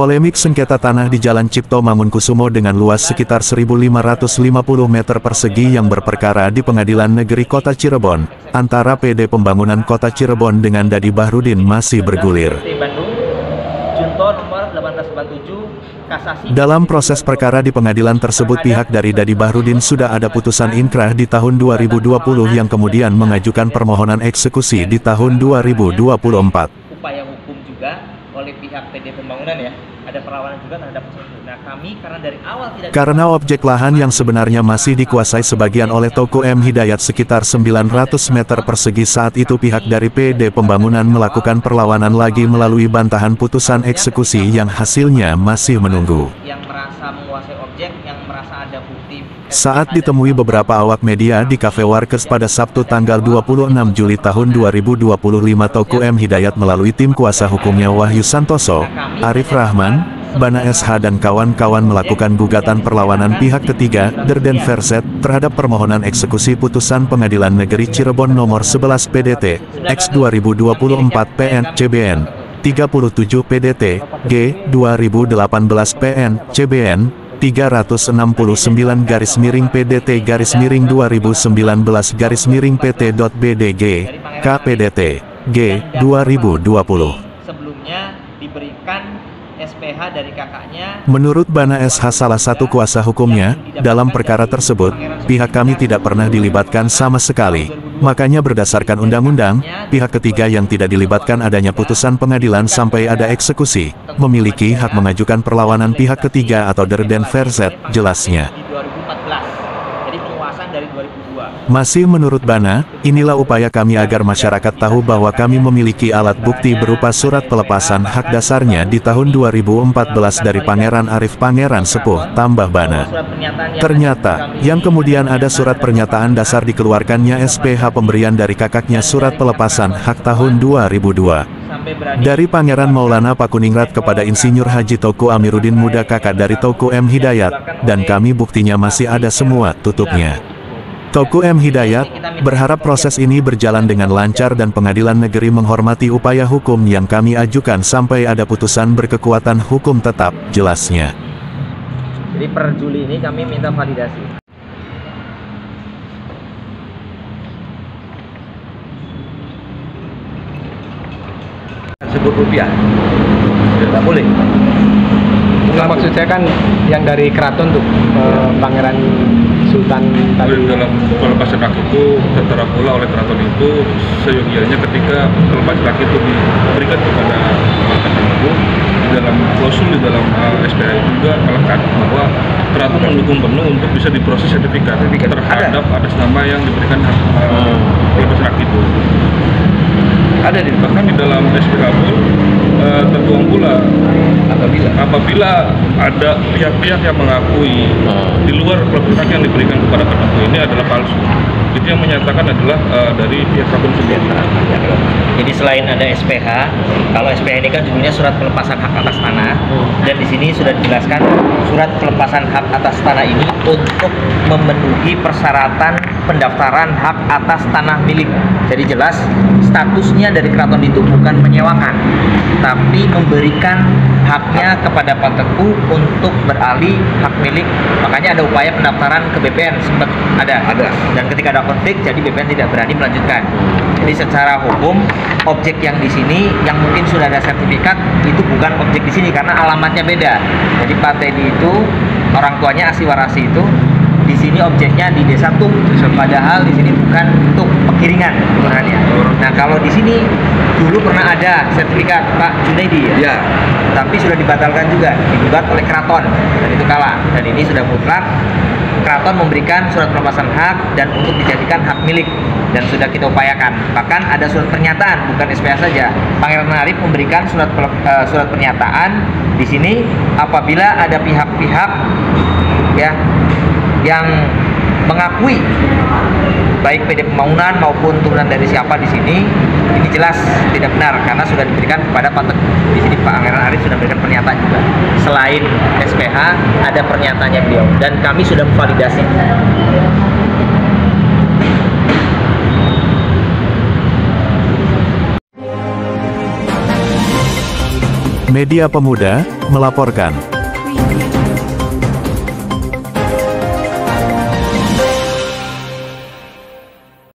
Polemik sengketa tanah di Jalan Cipto Mangunkusumo dengan luas sekitar 1.550 meter persegi yang berperkara di Pengadilan Negeri Kota Cirebon, antara PD Pembangunan Kota Cirebon dengan Dadi Bahrudin masih bergulir. Dalam proses perkara di pengadilan tersebut, pihak dari Dadi Bahrudin sudah ada putusan inkrah di tahun 2020 yang kemudian mengajukan permohonan eksekusi di tahun 2024. Upaya hukum juga oleh pihak PD Pembangunan ya, ada perlawanan juga terhadap itu. Nah, kami karena objek lahan yang sebenarnya masih dikuasai sebagian oleh Toko M Hidayat sekitar 900 meter persegi, saat itu pihak dari PD Pembangunan melakukan perlawanan lagi melalui bantahan putusan eksekusi yang hasilnya masih menunggu. Yang merasa menguasai objek, yang merasa ada bukti. Saat ditemui beberapa awak media di Cafe Warkes pada Sabtu tanggal 26 Juli tahun 2025, Toko M Hidayat melalui tim kuasa hukumnya Wahyu Santoso, Arif Rahman, Bana SH dan kawan-kawan melakukan gugatan perlawanan pihak ketiga, Derden Verset, terhadap permohonan eksekusi putusan Pengadilan Negeri Cirebon nomor 11 PDT, X 2024 PN, CBN, 37 PDT, G, 2018 PN, CBN, 369 garis miring PDT garis miring 2019 garis miring PT.BDG, KPDT, G, 2020. Sebelumnya diberikan SPH dari kakaknya. Menurut Bana SH, salah satu kuasa hukumnya, dalam perkara tersebut, pihak kami tidak pernah dilibatkan sama sekali. Makanya berdasarkan undang-undang, pihak ketiga yang tidak dilibatkan adanya putusan pengadilan sampai ada eksekusi, memiliki hak mengajukan perlawanan pihak ketiga atau Derden Verset, jelasnya. Masih menurut Bana, inilah upaya kami agar masyarakat tahu bahwa kami memiliki alat bukti berupa surat pelepasan hak dasarnya di tahun 2014 dari Pangeran Arif Pangeran Sepuh, tambah Bana. Ternyata, yang kemudian ada surat pernyataan dasar dikeluarkannya SPH pemberian dari kakaknya surat pelepasan hak tahun 2002. Dari Pangeran Maulana Pakuningrat kepada Insinyur Haji Toko Amiruddin Muda kakak dari Toko M Hidayat, dan kami buktinya masih ada semua, tutupnya. Toko M Hidayat berharap proses ini berjalan dengan lancar dan Pengadilan Negeri menghormati upaya hukum yang kami ajukan sampai ada putusan berkekuatan hukum tetap, jelasnya. Jadi per Juli ini kami minta validasi. Rp10 tidak boleh. Enggak, maksud saya kan yang dari keraton tuh, Pangeran Sultan tadi. Dalam pelepasan hak itu tertera pula oleh keraton itu seyogianya ketika pelepasan hak itu diberikan kepada Mahkamah Agung, di dalam klausul di dalam SPH juga melekat bahwa keraton mendukung penuh untuk bisa diproses sertifikat terhadap atas nama yang diberikan hak pelepasan hak itu. Ada bahkan di dalam SPH pun tertuang pula apabila ada pihak-pihak yang mengakui di luar pelepasan yang diberikan kepada tertentu ini adalah palsu, itu yang menyatakan adalah dari pihak keraton sendiri. Jadi selain ada SPH, kalau SPH ini kan judulnya surat pelepasan hak atas tanah, dan di sini sudah dijelaskan surat pelepasan hak atas tanah ini untuk memenuhi persyaratan pendaftaran hak atas tanah milik. Jadi jelas statusnya dari keraton itu bukan menyewakan, tapi memberikan haknya kepada Pak Teguh untuk beralih hak milik. Makanya ada upaya pendaftaran ke BPN, sempat ada. Dan ketika ada konflik, jadi BPN tidak berani melanjutkan. Jadi secara hukum, objek yang di sini yang mungkin sudah ada sertifikat itu bukan objek di sini karena alamatnya beda. Jadi Pak Teddy itu orang tuanya Asiwarasi itu di sini objeknya di Desa Tuk, padahal di sini bukan Tuk, Pekiringan sebenarnya. Nah, kalau di sini dulu pernah ada sertifikat Pak Junaidi ya, tapi sudah dibatalkan juga, digugat oleh keraton dan itu kalah. Dan ini sudah mutlak, keraton memberikan surat pelepasan hak dan untuk dijadikan hak milik dan sudah kita upayakan. Bahkan ada surat pernyataan, bukan SPH saja. Pangeran Arif memberikan surat pernyataan di sini apabila ada pihak-pihak ya yang mengakui baik PD Pembangunan maupun turunan dari siapa di sini, ini jelas tidak benar karena sudah diberikan kepada Pak Teguh. Di sini Pak Pangeran Arif sudah memberikan pernyataan juga. Selain SPH ada pernyataannya beliau dan kami sudah memvalidasi. Media Pemuda melaporkan.